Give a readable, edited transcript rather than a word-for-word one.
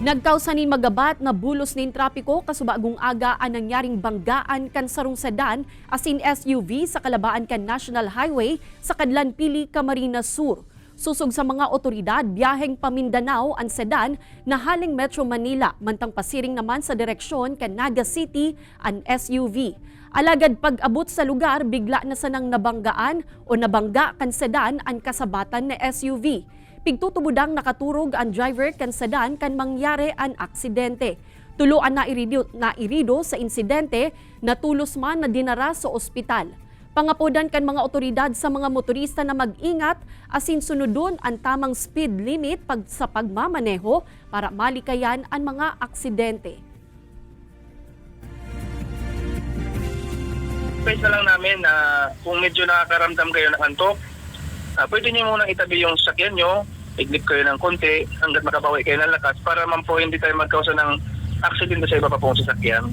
Nagkausanin magabat na bulos nin trapiko kasubagong aga ang nangyaring banggaan kan sarong sedan asin SUV sa kalabaan kan National Highway sa Kadlan Pili, Camarines Sur. Susog sa mga otoridad, biyaheng Pamindanao ang sedan na haling Metro Manila, mantang pasiring naman sa direksyon kan Naga City ang SUV. Alagad pag-abot sa lugar, bigla na sanang nabanggaan o nabangga kan sedan ang kasabatan na SUV. Pigtutubudang nakaturog ang driver kan sedan kan mangyari ang aksidente. Tuluan na irido sa insidente na tulos man na dinara sa ospital. Pangapodan kan mga otoridad sa mga motorista na mag-ingat asin sunodon ang tamang speed limit sa pagmamaneho para malikayan ang mga aksidente. Advice na lang namin na kung medyo nakakaramdam kayo ng antok, pwede niyo munang itabi yung sasakyan nyo, iglip kayo ng konti hanggat makabawi kayo ng lakas para man po hindi tayo magkausa ng aksidente sa iba pa pong sasakyan.